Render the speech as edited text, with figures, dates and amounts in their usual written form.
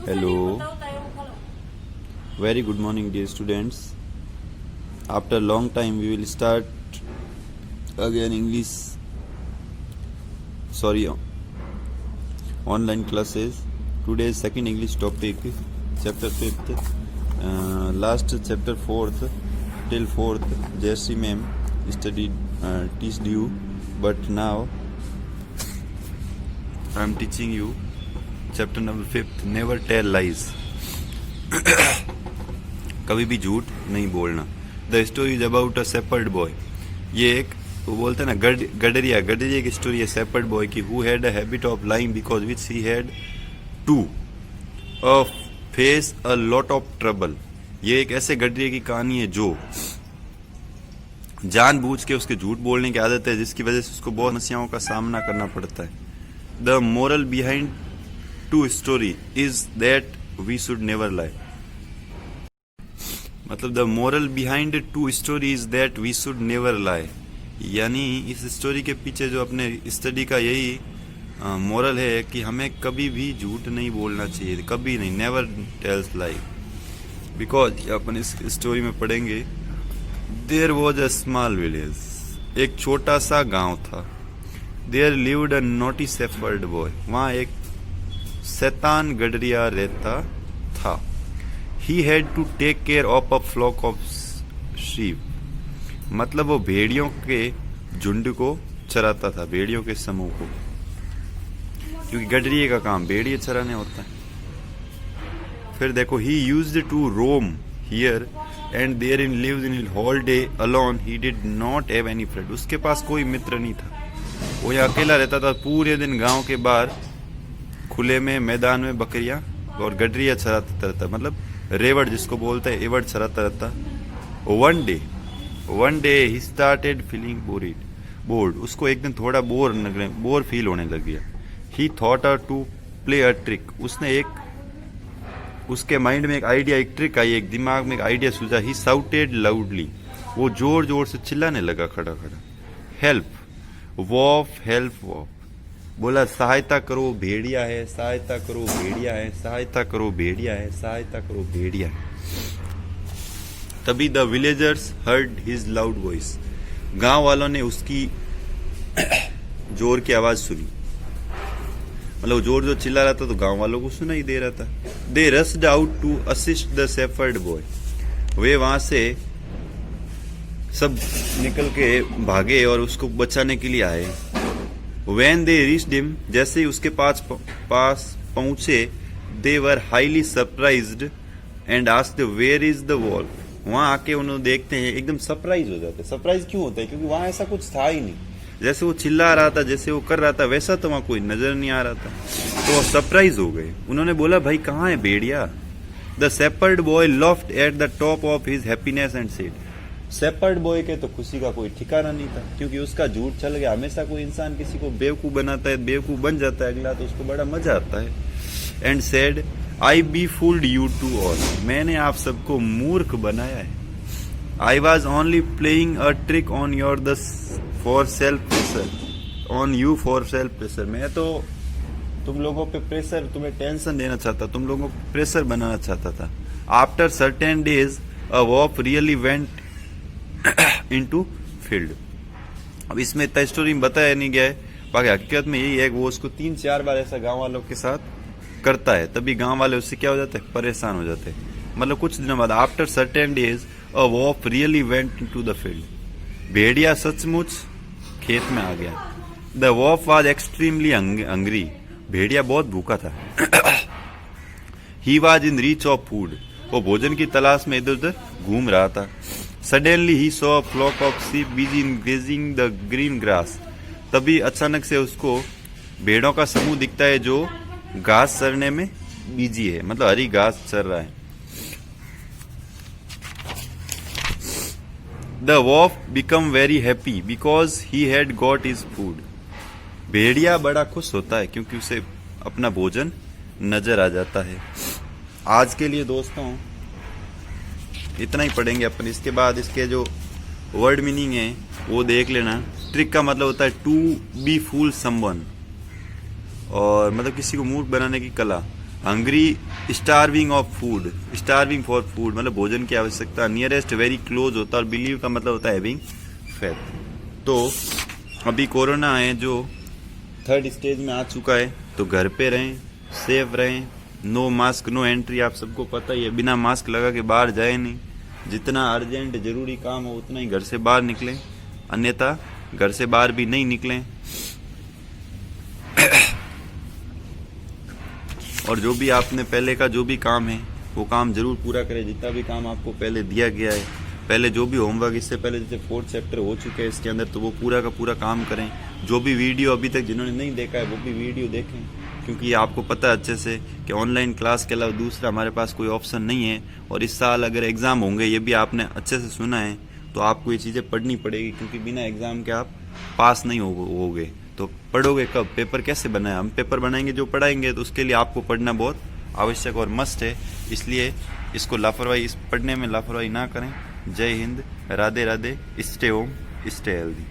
Hello, very good morning, dear students. After a long time, we will start again English. Online classes. Today's second English topic, chapter 5th. Last chapter 4th till 4th. Jesse ma'am studied, teached you, but now I am teaching you. Chapter number 5, never tell lies. कभी भी झूठ नहीं बोलना। The story is about a shepherd boy. ये एक वो बोलते हैं ना गडरिया की स्टोरी है शेपर्ड बॉय की, who had a habit of lying because which he had to face a lot of trouble. ये एक ऐसे गडरिया की कहानी है जो जानबूझ के उसके झूठ बोलने की आदत है, जिसकी वजह से उसको बहुत समस्याओं का सामना करना पड़ता है। The moral behind to story is that we should never lie. मतलब the moral behind to story is that we should never lie, यानी इस स्टोरी के पीछे जो अपने स्टडी का यही मोरल है कि हमें कभी भी झूठ नहीं बोलना चाहिए, कभी नहीं, नेवर टेल्स लाई। बिकॉज अपन इस स्टोरी में पढ़ेंगे, there was a small village, एक छोटा सा गांव था। There lived a naughty shepherd boy, वहां एक शैतान गडरिया रहता था। He had to take care of a flock of sheep, मतलब वो भेड़ियों के झुंड को चराता था, भेड़ियों के समूह को, क्योंकि गडरिये का काम भेड़िए चराने होता है। फिर देखो, he used to roam here and there in lives in whole day alone, he did not have any friend. उसके पास कोई मित्र नहीं था, वो यहाँ अकेला रहता था, पूरे दिन गांव के बाहर खुले में मैदान में बकरियां और गडरिया चराता रहता, मतलब रेवड़ जिसको बोलते हैं, एवड़ चराता रहता। One day he started feeling bored, उसको एक दिन थोड़ा बोर फील होने लग गया। He thought to play a trick, उसके माइंड में एक ट्रिक आई, एक दिमाग में एक आइडिया सूझा। ही साउटेड लाउडली, वो जोर जोर से चिल्लाने लगा खड़ा खड़ा। हेल्प वॉफ, बोला सहायता करो भेड़िया है, सहायता करो भेड़िया है, सहायता करो भेड़िया है, सहायता करो भेड़िया है। तभी the villagers heard his loud voice, गांव वालों ने उसकी जोर की आवाज सुनी, मतलब जोर चिल्ला रहा था तो गांव वालों को सुना ही दे रहा था। They rushed out to assist the shepherd boy, वे वहां से सब निकल के भागे और उसको बचाने के लिए आए। When they reached him, जैसे ही उसके पास पहुंचे, they were highly surprised and asked where is the wolf। वहां आके उन्होंने देखते हैं, एकदम सरप्राइज हो जाते हैं। सरप्राइज क्यों होता है? क्योंकि वहां ऐसा कुछ था ही नहीं, जैसे वो चिल्ला रहा था, जैसे वो कर रहा था, वैसा तो वहां कोई नजर नहीं आ रहा था, तो वो सरप्राइज हो गए। उन्होंने बोला, भाई कहाँ है भेड़िया? The shepherd boy laughed at the top of his happiness and said, shepherd boy के तो खुशी का कोई ठिकाना नहीं था, क्योंकि उसका झूठ चल गया। हमेशा कोई इंसान किसी को बेवकूफ बनाता है, बेवकूफ बन जाता है अगला, तो उसको बड़ा मजा आता है। And said, I be fooled you to all, मैंने आप सबको मूर्ख बनाया है। I was only playing a trick on your for self pressure, on you for self pressure. मैं तो तुम लोगों पे प्रेशर, तुम्हें टेंशन देना चाहता, तुम लोगों को प्रेशर बनाना चाहता था। After certain days a wolf really went into field. अब इसमें इतना स्टोरी में बताया नहीं गया है, बाकी हकीकत में यही है कि वो उसको 3-4 बार ऐसा गांव वालों के साथ करता है, तभी गांव वाले उससे क्या हो जाते हैं, परेशान हो जाते हैं। मतलब कुछ दिनों बाद, after certain days a wolf really went into the field, भेड़िया सचमुच खेत में आ गया। The wolf was extremely hungry, भेड़िया बहुत भूखा था। He was in reach of food, वो भोजन की तलाश में इधर उधर घूम रहा था। Suddenly he saw a flock of sheep busy in grazing the green grass, तभी अचानक से उसको भेड़ों का समूह दिखता है जो घास चरने में बिजी है, मतलब हरी घास चर रहा है। The wolf became very happy because he had got his food, भेड़िया बड़ा खुश होता है क्योंकि उसे अपना भोजन नजर आ जाता है। आज के लिए दोस्तों इतना ही पढ़ेंगे अपन, इसके बाद इसके जो वर्ड मीनिंग है वो देख लेना। ट्रिक का मतलब होता है टू बी फूल समवन, और मतलब किसी को मूर्ख बनाने की कला। Hungry starving of food, starving for food मतलब भोजन की आवश्यकता। नियरेस्ट वेरी क्लोज होता है और बिलीव का मतलब होता है हैविंग फेथ। तो अभी कोरोना है जो 3rd स्टेज में आ चुका है, तो घर पे रहें, सेफ रहें, नो मास्क नो एंट्री। आप सबको पता ही है, बिना मास्क लगा के बाहर जाए नहीं। जितना अर्जेंट जरूरी काम हो उतना ही घर से बाहर निकलें, अन्यथा घर से बाहर भी नहीं निकलें। और जो भी आपने पहले का जो भी काम है वो काम जरूर पूरा करें, जितना भी काम आपको पहले दिया गया है। पहले जो भी होमवर्क इससे पहले जैसे 4th चैप्टर हो चुके हैं इसके अंदर, तो वो पूरा का पूरा काम करें। जो भी वीडियो अभी तक जिन्होंने नहीं देखा है वो भी वीडियो देखें, क्योंकि आपको पता है अच्छे से कि ऑनलाइन क्लास के अलावा दूसरा हमारे पास कोई ऑप्शन नहीं है। और इस साल अगर एग्ज़ाम होंगे, ये भी आपने अच्छे से सुना है, तो आपको ये चीज़ें पढ़नी पड़ेगी, क्योंकि बिना एग्ज़ाम के आप पास नहीं होगे। तो पढ़ोगे कब? पेपर कैसे बनाए? हम पेपर बनाएंगे जो पढ़ाएंगे, तो उसके लिए आपको पढ़ना बहुत आवश्यक और मस्ट है। इसलिए इसको लापरवाही, इस पढ़ने में लापरवाही ना करें। जय Hind, Radhe Radhe, stay home, stay healthy.